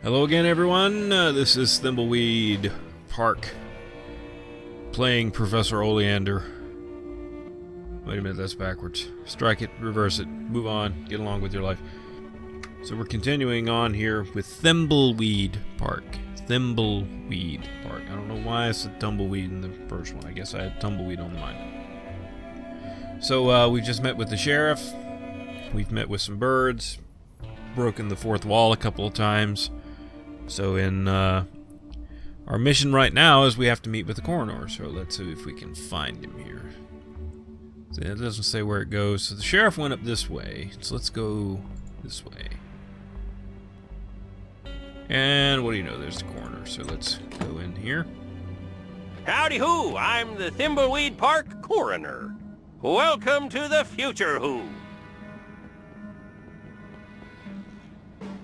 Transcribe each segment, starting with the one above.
Hello again, everyone. This is Thimbleweed Park playing Professor Oleander. Wait a minute, that's backwards. Strike it, reverse it, move on, get along with your life. So we're continuing on here with Thimbleweed Park. Thimbleweed Park. I don't know why I said tumbleweed in the first one. I guess I had tumbleweed on the mind. So we just met with the sheriff. We've met with some birds. Broken the fourth wall a couple of times. So in our mission right now is we have to meet with the coroner. So let's see if we can find him here. So it doesn't say where it goes. So the sheriff went up this way. So let's go this way. And what do you know? There's the coroner. So let's go in here. Howdy who, I'm the Thimbleweed Park coroner. Welcome to the future who.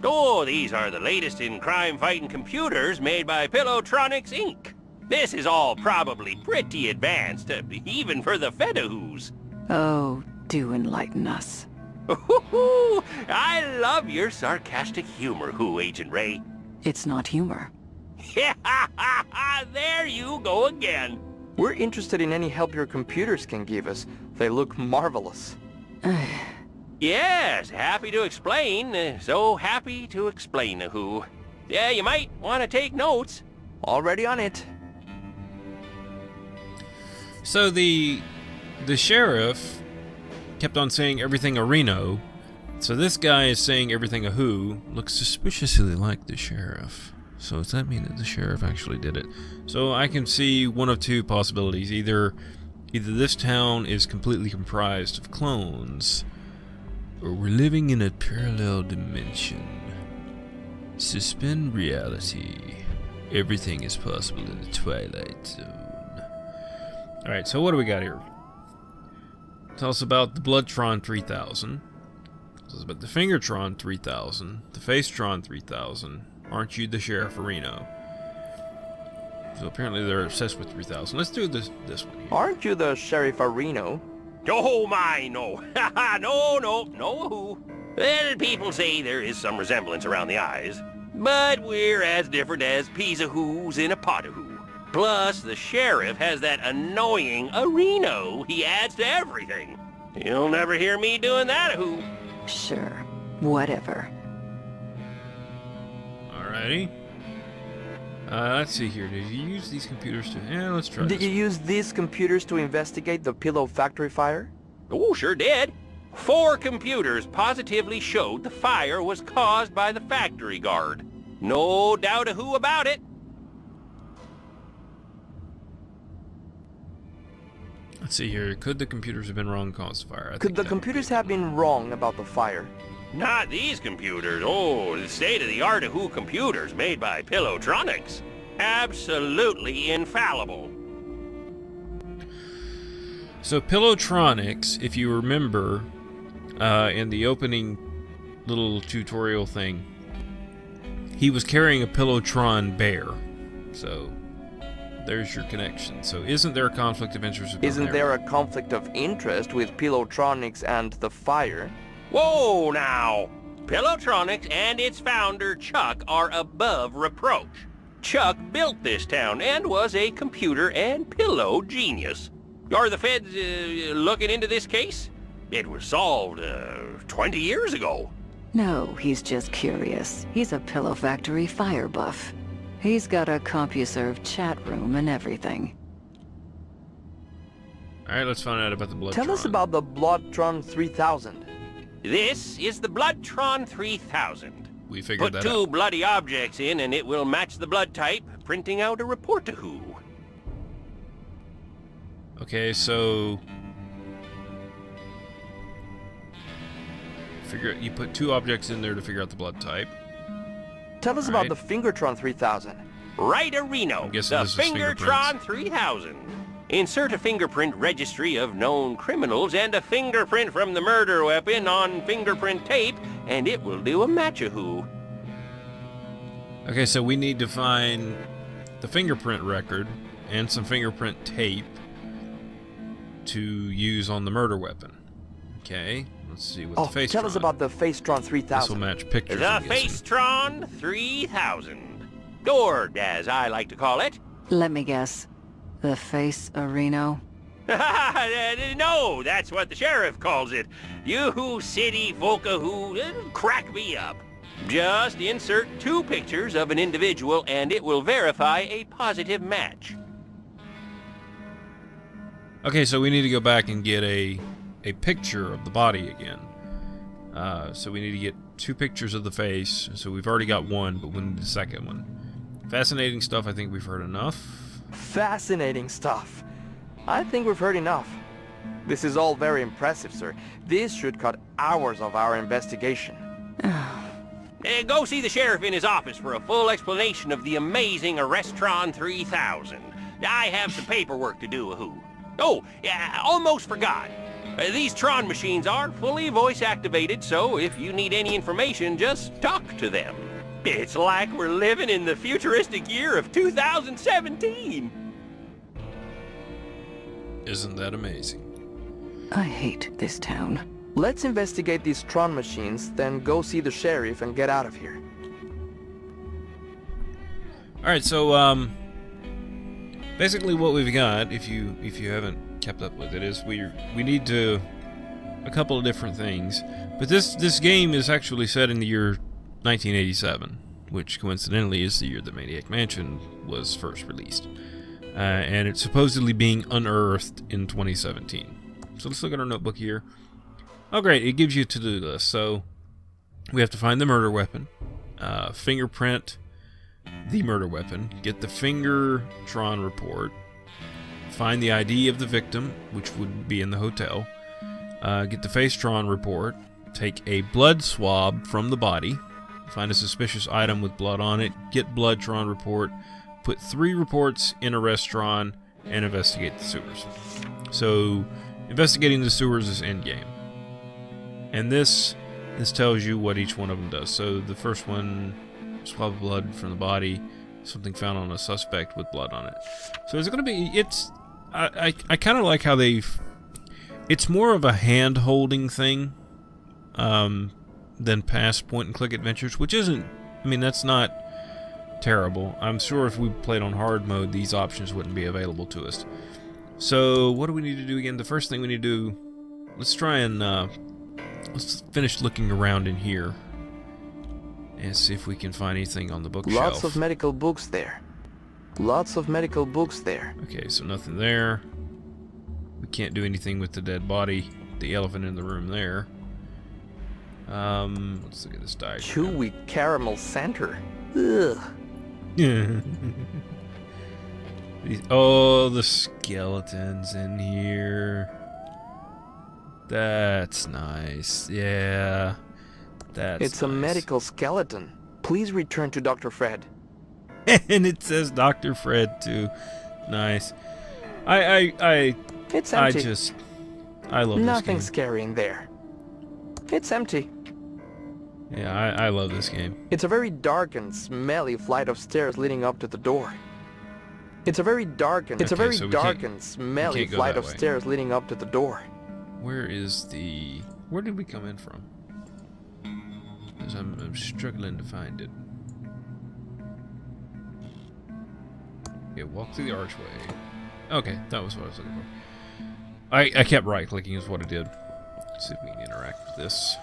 Oh, these are the latest in crime-fighting computers made by Pillowtronics, Inc. This is all probably pretty advanced, even for the Fedahoos. Oh, do enlighten us. I love your sarcastic humor, Who, Agent Ray. It's not humor. There you go again. We're interested in any help your computers can give us. They look marvelous. Yes, happy to explain. So happy to explain, Who. Yeah, you might want to take notes. Already on it. So the sheriff kept on saying everything a Reno. So this guy is saying everything a who. Looks suspiciously like the sheriff. So does that mean that the sheriff actually did it? So I can see one of two possibilities. Either this town is completely comprised of clones, or we're living in a parallel dimension. Suspend reality. Everything is possible in the Twilight Zone. Alright, so what do we got here? Tell us about the Bloodtron 3000. Tell us about the Fingertron 3000. The Facetron 3000. Aren't you the Sheriff of Reno? So apparently they're obsessed with 3000. Let's do this one here. Aren't you the Sheriff of Reno? Oh my, no. no, Who. Well, people say there is some resemblance around the eyes. But we're as different as peas of who's in a pot of who. Plus, the sheriff has that annoying Reno he adds to everything. You'll never hear me doing that, Who. Sure, whatever. Alrighty. Let's see here. Did you use these computers to... Yeah, let's try Did this. you use these computers to investigate the Pillow Factory fire? Oh, sure did. 4 computers positively showed the fire was caused by the factory guard. No doubt a who about it. Let's see here. Could the computers have been wrong and caused the fire? Could the computers have been wrong about the fire? Not these computers. Oh, the state-of-the-art Who computers made by Pillowtronics. Absolutely infallible. So Pillowtronics, if you remember, in the opening little tutorial thing, he was carrying a Pillowtron bear. So there's your connection. So isn't there a conflict of interest? Isn't there a conflict of interest with Pillowtronics and the fire? Whoa, now! Pillowtronics and its founder, Chuck, are above reproach. Chuck built this town and was a computer and pillow genius. Are the feds looking into this case? It was solved 20 years ago. No, he's just curious. He's a Pillow Factory fire buff. He's got a CompuServe chat room and everything. Alright, let's find out about the Bloodtron. Tell us about the Bloodtron 3000. This is the Bloodtron 3000. We figured Put that 2 out. bloody objects in and it will match the blood type, printing out a report to Who. Okay, so... You put 2 objects in there to figure out the blood type. Tell us about the Fingertron 3000. Right, Reno. I'm guessing The this is Fingertron 3000. Insert a fingerprint registry of known criminals and a fingerprint from the murder weapon on fingerprint tape, and it will do a match-a-who. Okay, so we need to find the fingerprint record and some fingerprint tape to use on the murder weapon. Okay, Let's see what Oh, the Facetron. tell us about the Facetron This will 3000. match pictures. The I'm guessing. Facetron 3000. Or, as I like to call it, Let me guess. The Face Areno? no, that's what the sheriff calls it. You city folka who crack me up. Just insert 2 pictures of an individual and it will verify a positive match. Okay, so we need to go back and get a picture of the body again. So we need to get 2 pictures of the face. So we've already got one, but we need the second one. Fascinating stuff. I think we've heard enough. Fascinating stuff. I think we've heard enough. This is all very impressive, sir. This should cut hours of our investigation. Go see the sheriff in his office for a full explanation of the amazing Arrestron 3000. I have some paperwork to do, who. Oh, yeah, almost forgot. These Tron machines are fully voice-activated, so if you need any information, just talk to them. It's like we're living in the futuristic year of 2017. Isn't that amazing? I hate this town. Let's investigate these Tron machines, then go see the sheriff and get out of here. Alright, so basically what we've got, if you haven't kept up with it, is we need to a couple of different things. But this game is actually set in the year 1987, which coincidentally is the year that Maniac Mansion was first released. And it's supposedly being unearthed in 2017. So let's look at our notebook here. Oh great, it gives you a to-do list. So we have to find the murder weapon, fingerprint the murder weapon, get the Fingertron report, find the ID of the victim, which would be in the hotel, get the Facetron report, take a blood swab from the body, find a suspicious item with blood on it, get Bloodtron report, put 3 reports in a restaurant, and investigate the sewers. So investigating the sewers is endgame. And this tells you what each one of them does. So the first one, swab blood from the body, something found on a suspect with blood on it. So is it going to be, I kind of like how it's more of a hand-holding thing than past point-and-click adventures, which isn't, I mean, that's not terrible. I'm sure if we played on hard mode, these options wouldn't be available to us. So what do we need to do again? The first thing we need to do, let's try and let's finish looking around in here and see if we can find anything on the bookshelf. Lots of medical books there. Lots of medical books there. Okay, so nothing there. We can't do anything with the dead body, the elephant in the room there. Let's look at this diagram. Chewy caramel center. Ugh. Oh, the skeletons in here. That's nice. Yeah. It's a nice. medical skeleton. Please return to Dr. Fred. And it says Dr. Fred too. Nice. It's empty. I love Nothing this game. scary in there. It's empty. Yeah, I love this game. It's a very dark and smelly flight of stairs leading up to the door. It's a very dark and smelly go flight that of way. stairs leading up to the door. Where did we come in from? 'Cause I'm struggling to find it. Okay, walk through the archway. Okay, that was what I was looking for. I kept right-clicking is what I did. Let's see if we can interact with this.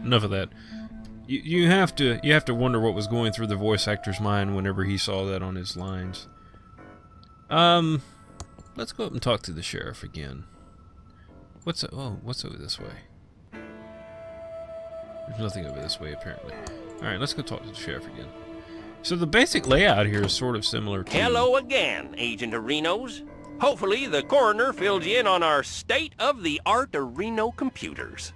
Enough of that. You have to wonder what was going through the voice actor's mind whenever he saw that on his lines. Let's go up and talk to the sheriff again. What's over this way? There's nothing over this way, apparently. Alright, let's go talk to the sheriff again. So the basic layout here is sort of similar to... Hello again, Agent Arenos. Hopefully the coroner filled you in on our state-of-the-art Areno computers.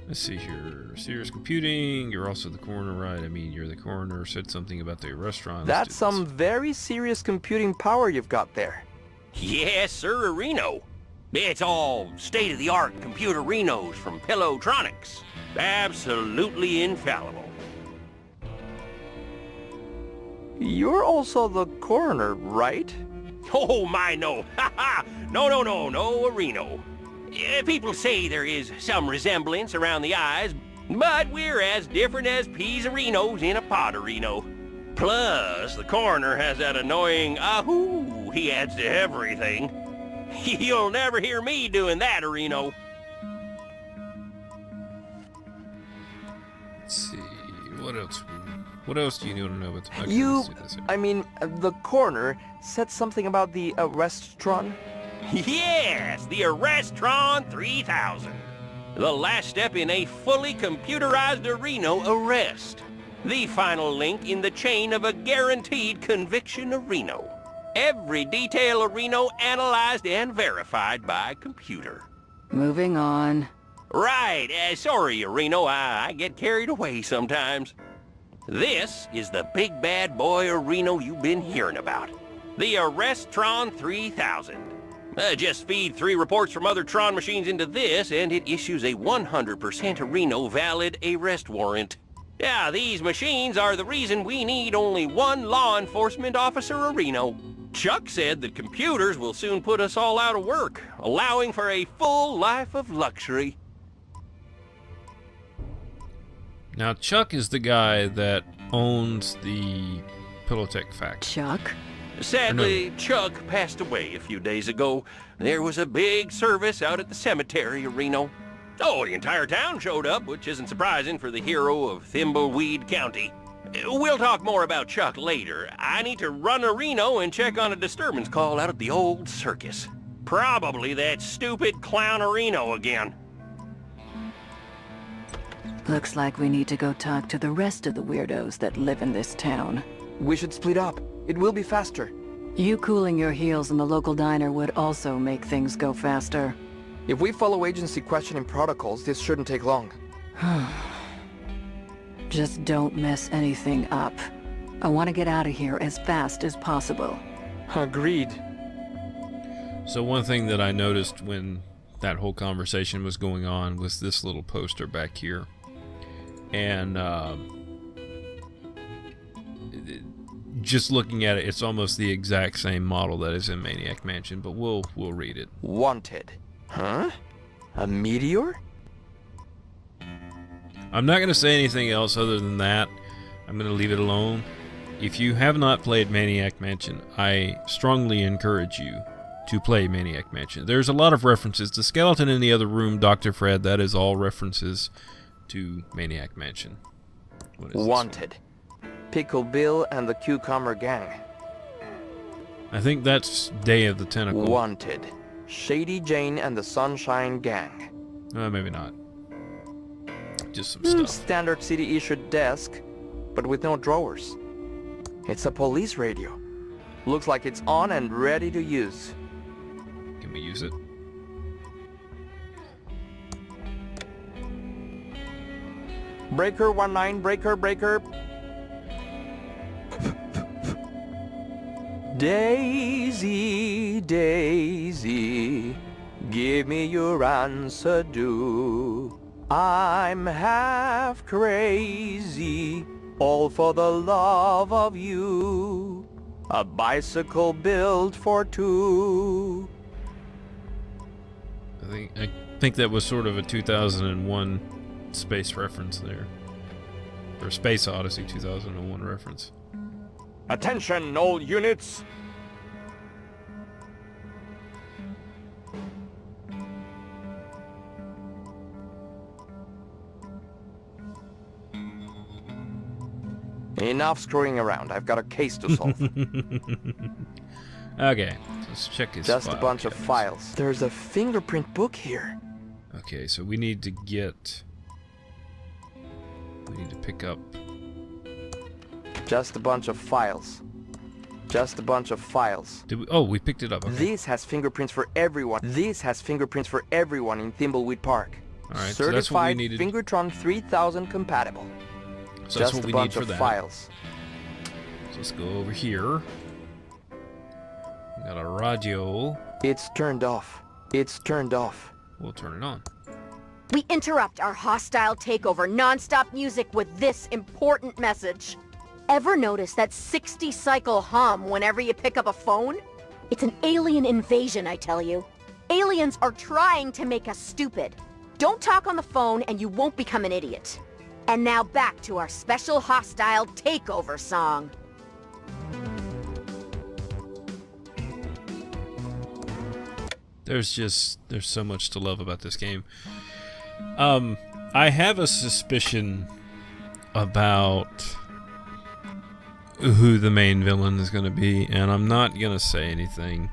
Let's see here. Serious computing. You're also the coroner, right? I mean, you're the coroner. Said something about the restaurant. That's some very serious computing power you've got there. Yes, sir, Reno. It's all state-of-the-art computer Renos from Pillowtronics. Absolutely infallible. You're also the coroner, right? Oh, my, no. Ha ha! No, Reno. People say there is some resemblance around the eyes, but we're as different as peas and Renos in a pot of Reno. Plus, the coroner has that annoying ahoo he adds to everything. You'll never hear me doing that, Reno. Let's see. What else? What else do you want to know about the... Okay, the coroner said something about the arrestron? Yes, the Arrestron 3000. The last step in a fully computerized Reno arrest. The final link in the chain of a guaranteed conviction of Reno. Every detail of Reno analyzed and verified by computer. Moving on. Right, sorry, Reno, I get carried away sometimes. This is the big bad boy Reno you've been hearing about. The Arrestron 3000. Just feed 3 reports from other Tron machines into this, and it issues a 100% Reno valid arrest warrant. Yeah, these machines are the reason we need only 1 law enforcement officer in Reno. Chuck said that computers will soon put us all out of work, allowing for a full life of luxury. Now, Chuck is the guy that owns the Pillowtech factory. Chuck? Sadly, Chuck passed away a few days ago. There was a big service out at the cemetery of Reno. Oh, the entire town showed up, which isn't surprising for the hero of Thimbleweed County. We'll talk more about Chuck later. I need to run to Reno and check on a disturbance call out at the old circus. Probably that stupid clown Reno again. Looks like we need to go talk to the rest of the weirdos that live in this town. We should split up. It will be faster. You cooling your heels in the local diner would also make things go faster. If we follow agency questioning protocols, this shouldn't take long. Just don't mess anything up. I want to get out of here as fast as possible. Agreed. So one thing that I noticed when that whole conversation was going on was this little poster back here. And just looking at it, it's almost the exact same model that is in Maniac Mansion, but we'll read it. Wanted. Huh? A meteor? I'm not going to say anything else other than that. I'm going to leave it alone. If you have not played Maniac Mansion, I strongly encourage you to play Maniac Mansion. There's a lot of references. The skeleton in the other room, Dr. Fred, that is all references to Maniac Mansion. What is Wanted. Pickle Bill and the Cucumber Gang. I think that's Day of the Tentacle. Wanted. Shady Jane and the Sunshine Gang. Maybe not. Just some stuff. Standard city-issued desk, but with no drawers. It's a police radio. Looks like it's on and ready to use. Can we use it? Breaker 19, breaker. Daisy, Daisy, give me your answer, do. I'm half crazy, all for the love of you. A bicycle built for 2. I think that was sort of a 2001 space reference there. Or Space Odyssey 2001 reference. Attention, all units! Enough screwing around. I've got a case to solve. Okay, let's check his Just a file bunch of cabinets. files. There's a fingerprint book here. Okay, so we need to get... We need to pick up... Just a bunch of files. Just a bunch of files. Did we, oh, we picked it up. Okay. This has fingerprints for everyone. This has fingerprints for everyone in Thimbleweed Park. Alright, so that's what we Certified needed. Fingertron 3000 compatible. So that's Just what a we bunch need for of that. files. So let's go over here. We got a radio. It's turned off. It's turned off. We'll turn it on. We interrupt our hostile takeover non-stop music with this important message. Ever notice that 60-cycle hum whenever you pick up a phone? It's an alien invasion, I tell you. Aliens are trying to make us stupid. Don't talk on the phone and you won't become an idiot. And now back to our special hostile takeover song. There's so much to love about this game. I have a suspicion about who the main villain is going to be, and I'm not going to say anything.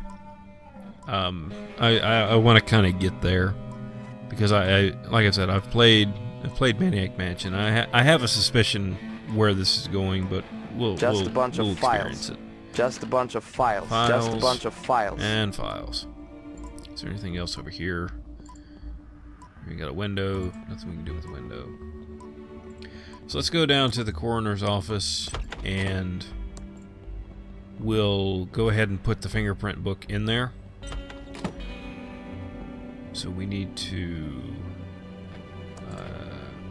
I want to kind of get there because I like I said, I've played Maniac Mansion. I have a suspicion where this is going, but we'll Just a bunch of experience files. it. Just a bunch of files. Just a Files bunch of files. And files. Is there anything else over here? We got a window. Nothing we can do with the window. So let's go down to the coroner's office and we'll go ahead and put the fingerprint book in there. So we need to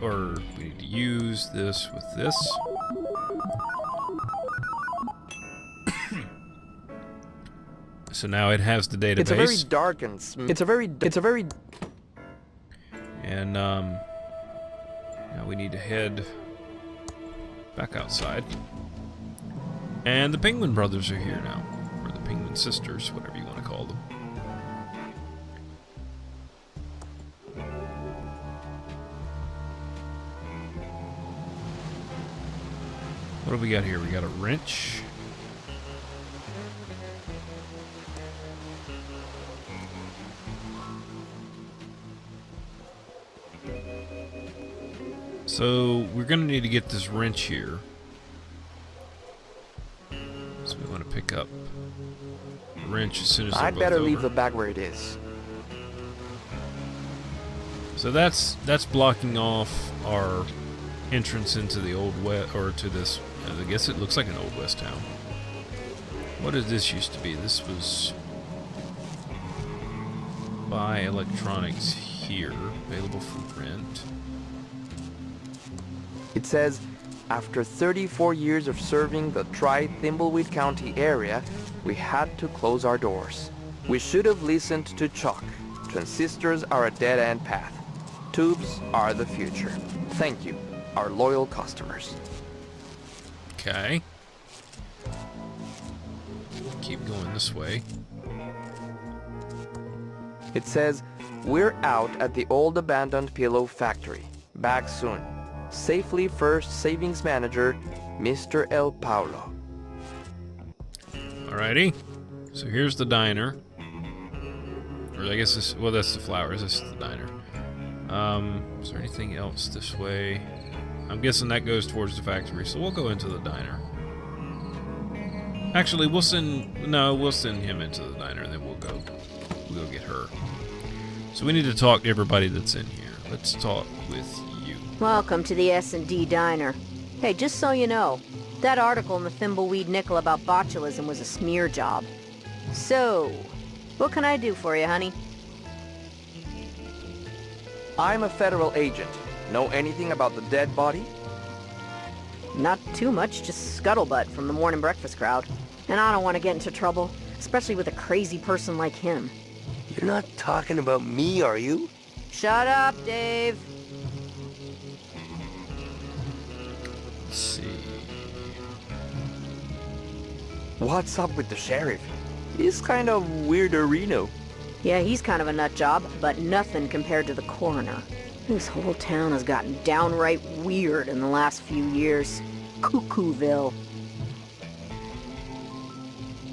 we need to use this with this. So now it has the database. It's a very dark and it's a very And now we need to head back outside. And the Penguin Brothers are here now. Or the Penguin Sisters, whatever you want to call them. What do we got here? We got a wrench. So we're going to need to get this wrench here. So we want to pick up the wrench as soon as they're I'd both better over. leave the bag where it is. So that's blocking off our entrance into the Old West, or to this. I guess it looks like an Old West town. What did this used to be? This was buy electronics here, available for rent. It says, after 34 years of serving the Thimbleweed County area, we had to close our doors. We should have listened to Chuck. Transistors are a dead-end path. Tubes are the future. Thank you, our loyal customers. Okay. Keep going this way. It says, we're out at the old abandoned pillow factory. Back soon. Safely First Savings Manager, Mr. El Paulo. Alrighty. So here's the diner. Or I guess this, well, that's the Flowers. This is the diner. Is there anything else this way? I'm guessing that goes towards the factory, so we'll go into the diner. Actually, we'll send him into the diner, and then we'll go get her. So we need to talk to everybody that's in here. Let's talk with you. Welcome to the S&D Diner. Hey, just so you know, that article in the Thimbleweed Nickel about botulism was a smear job. So, what can I do for you, honey? I'm a federal agent. Know anything about the dead body? Not too much, just scuttlebutt from the morning breakfast crowd. And I don't want to get into trouble, especially with a crazy person like him. You're not talking about me, are you? Shut up, Dave. Let's see. What's up with the sheriff? He's kind of weirderino. Yeah, he's kind of a nut job, but nothing compared to the coroner. This whole town has gotten downright weird in the last few years. Cuckooville.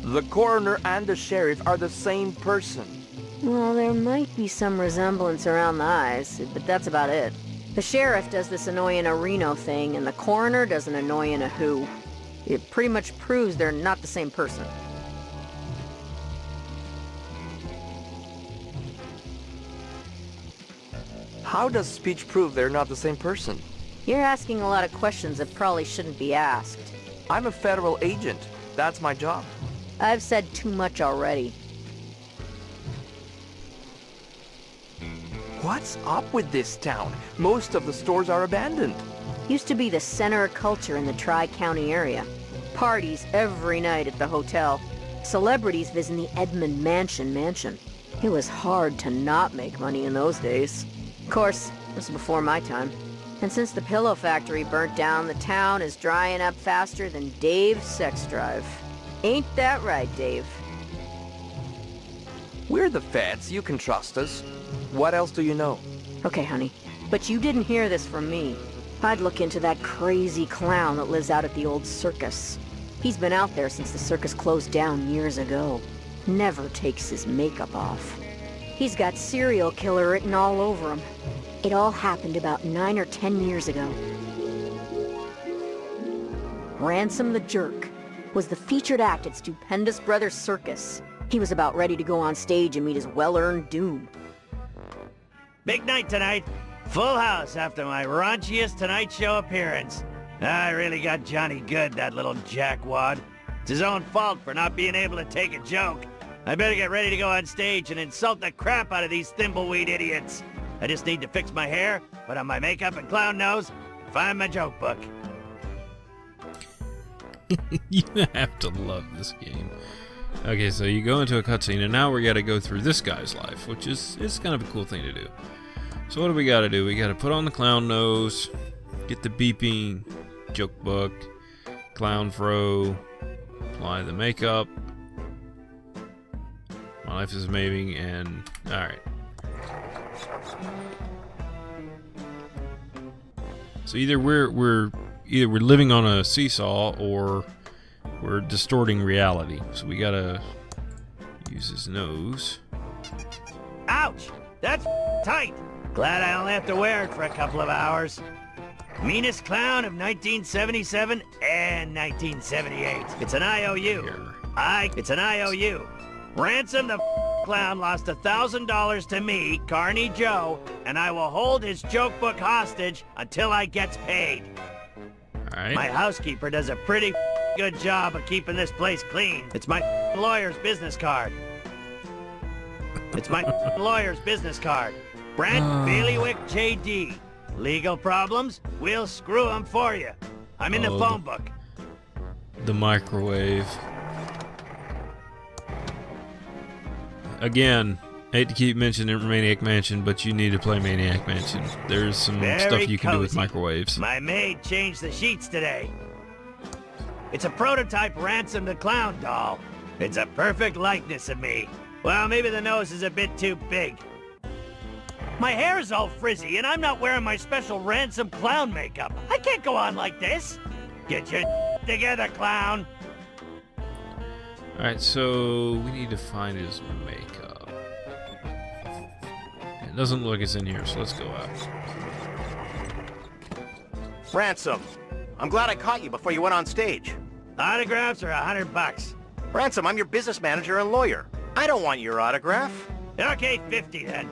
The coroner and the sheriff are the same person. Well, there might be some resemblance around the eyes, but that's about it. The sheriff does this annoying a Reno thing, and the coroner does an annoying a who. It pretty much proves they're not the same person. How does speech prove they're not the same person? You're asking a lot of questions that probably shouldn't be asked. I'm a federal agent. That's my job. I've said too much already. What's up with this town? Most of the stores are abandoned. Used to be the center of culture in the Tri-County area. Parties every night at the hotel. Celebrities visiting the Edmund mansion. It was hard to not make money in those days. Of course, this was before my time. And since the pillow factory burnt down, the town is drying up faster than Dave's sex drive. Ain't that right, Dave? We're the feds. You can trust us. What else do you know? Okay, honey. But you didn't hear this from me. I'd look into that crazy clown that lives out at the old circus. He's been out there since the circus closed down years ago. Never takes his makeup off. He's got serial killer written all over him. It all happened about 9 or 10 years ago. Ransom the Jerk was the featured act at Stupendous Brothers Circus. He was about ready to go on stage and meet his well-earned doom. Big night tonight. Full house after my raunchiest Tonight Show appearance. I really got Johnny good, that little jackwad. It's his own fault for not being able to take a joke. I better get ready to go on stage and insult the crap out of these Thimbleweed idiots. I just need to fix my hair, put on my makeup and clown nose, find my joke book. You have to love this game. Okay, so you go into a cutscene, and now we got to go through this guy's life, which is kind of a cool thing to do. So what do we got to do? We got to put on the clown nose, get the beeping joke book, clown fro, apply the makeup. My life is amazing, and all right. So either we're living on a seesaw or we're distorting reality. So we gotta use his nose. Ouch! That's tight! Glad I only have to wear it for a couple of hours. Meanest clown of 1977 and 1978. It's an IOU. It's an IOU. Ransom the clown lost $1,000 to me, Carney Joe, and I will hold his joke book hostage until I gets paid. Alright. My housekeeper does a pretty good job of keeping this place clean. It's my lawyer's business card. It's my lawyer's business card. Brent Bailiwick JD. Legal problems? We'll screw them for you. I'm in the phone book. The microwave. Again, hate to keep mentioning Maniac Mansion, but you need to play Maniac Mansion. There's some stuff you can do with microwaves. My maid changed the sheets today. It's a prototype Ransom the Clown doll. It's a perfect likeness of me. Well, maybe the nose is a bit too big. My hair's all frizzy, and I'm not wearing my special Ransom clown makeup. I can't go on like this. Get your together, clown. Alright, so we need to find his makeup. It doesn't look like it's in here, so let's go out. Ransom, I'm glad I caught you before you went on stage. Autographs are $100. Ransom, I'm your business manager and lawyer. I don't want your autograph. Okay, 50 then.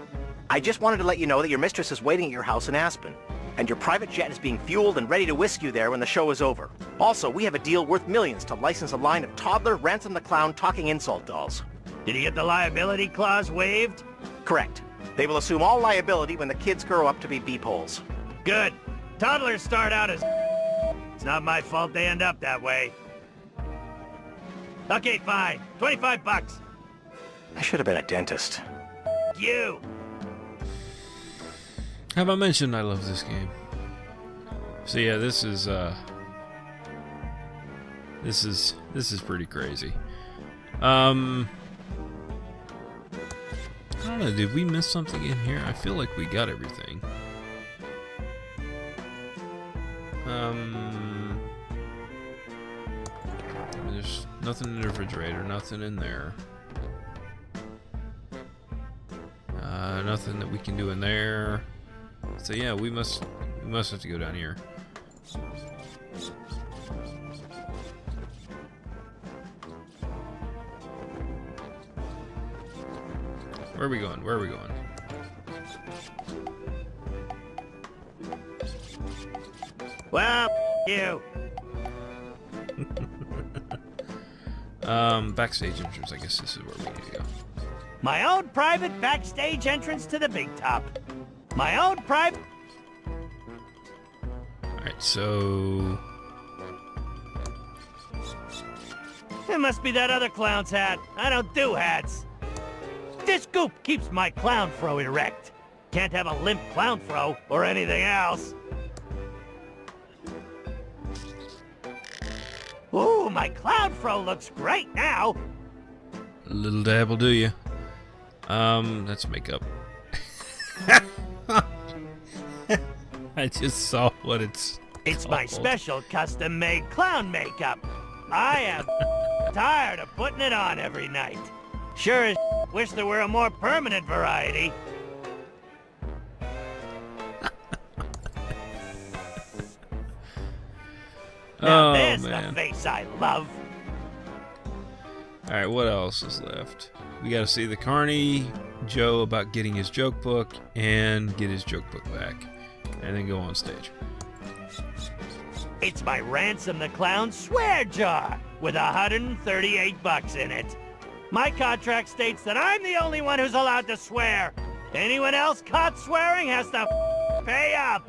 I just wanted to let you know that your mistress is waiting at your house in Aspen, and your private jet is being fueled and ready to whisk you there when the show is over. Also, we have a deal worth millions to license a line of toddler Ransom the Clown talking insult dolls. Did you get the liability clause waived? Correct. They will assume all liability when the kids grow up to be beep-holes. Good. Toddlers start out as It's not my fault they end up that way. Okay, fine. $25. I should have been a dentist. You. Have I mentioned I love this game? So yeah, this is pretty crazy. I don't know, did we miss something in here? I feel like we got everything. I mean, there's nothing in the refrigerator, nothing in there. nothing that we can do in there. So yeah, we must have to go down here. Where are we going? Where are we going? Well, you. Backstage entrance. I guess this is where we need to go. My own private backstage entrance to the big top. My own private... Alright, so... It must be that other clown's hat. I don't do hats. This goop keeps my clown fro erect. Can't have a limp clown fro or anything else. Ooh, my clown fro looks great now. A little dabble, do you? Let's make up. I just saw what it's It's my called. special custom-made clown makeup. I am tired of putting it on every night. Sure as wish there were a more permanent variety. Now Oh, there's man. the face I love. Alright, what else is left? We gotta see the Carney Joe about getting his joke book and get his joke book back. And then go on stage. It's my Ransom the Clown swear jar with 138 bucks in it. My contract states that I'm the only one who's allowed to swear. Anyone else caught swearing has to pay up.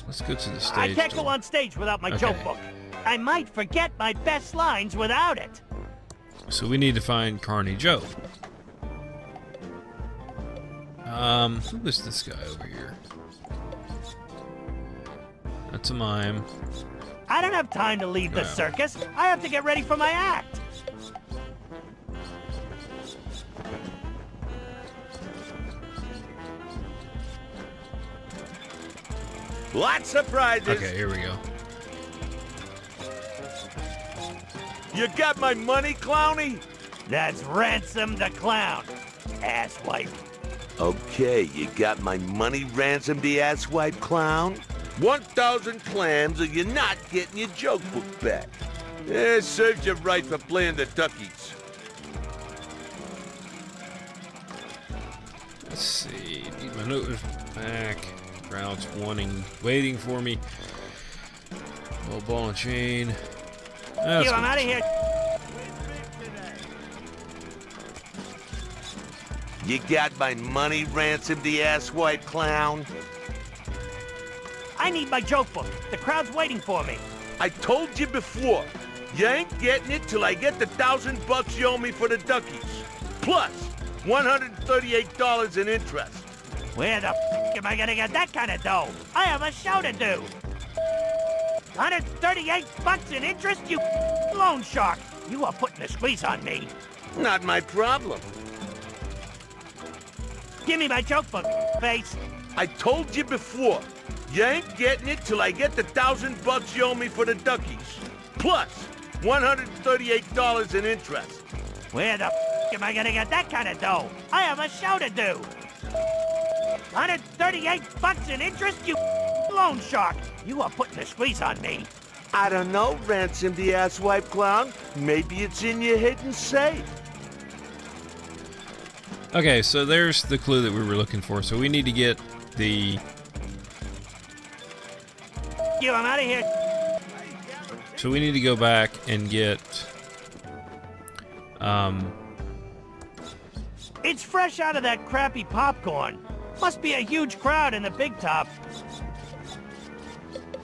Let's go to the stage. I can't go door. on stage without my Okay. joke book. I might forget my best lines without it. So we need to find Carney Joe. Who is this guy over here? That's a mime. I don't have time to leave the Yeah. circus. I have to get ready for my act. Lots of prizes. Okay, here we go. You got my money, Clowny? That's Ransom the Clown, asswipe. Okay, you got my money, Ransom the asswipe clown? 1,000 clams or you're not getting your joke book back. Eh, serves you right for playing the duckies. Let's see. Need my note back. Crowd's waiting for me. Oh, ball and chain. That's I'm out of here. You got my money, Ransom the asswipe clown? I need my joke book. The crowd's waiting for me. I told you before, you ain't getting it till I get the $1,000 you owe me for the duckies. Plus, $138 in interest. Where the am I gonna get that kind of dough? I have a show to do. 138 bucks in interest, you loan shark. You are putting a squeeze on me. Not my problem. Give me my joke book, face. I told you before, you ain't getting it till I get the $1,000 you owe me for the duckies. Plus, $138 in interest. Where the am I gonna get that kind of dough? I have a show to do. 138 bucks in interest, you loan shark. You are putting a squeeze on me. I don't know, Ransom the asswipe clown. Maybe it's in your hidden safe. Okay, so there's the clue that we were looking for. So we need to get the... I'm out of here. So we need to go back and get... It's fresh out of that crappy popcorn. Must be a huge crowd in the big top.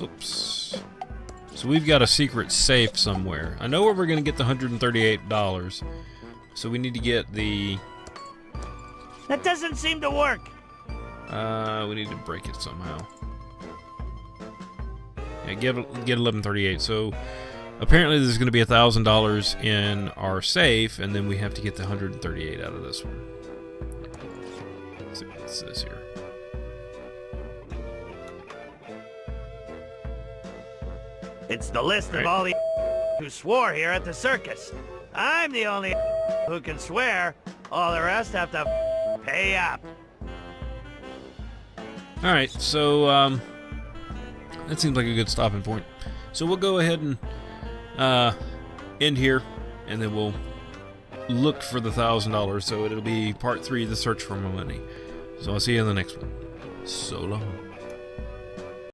Oops. So we've got a secret safe somewhere. I know where we're going to get the $138. So we need to get the... That doesn't seem to work. we need to break it somehow. Yeah, get 1138. So apparently there's going to be $1,000 in our safe, and then we have to get the 138 out of this one. Let's see what it says here. It's the list of all the who swore here at the circus. I'm the only who can swear. All the rest have to pay up. Alright, so, that seems like a good stopping point. So we'll go ahead and, end here, and then we'll look for the $1,000, so it'll be part 3 of the search for my money. So I'll see you in the next one. So long.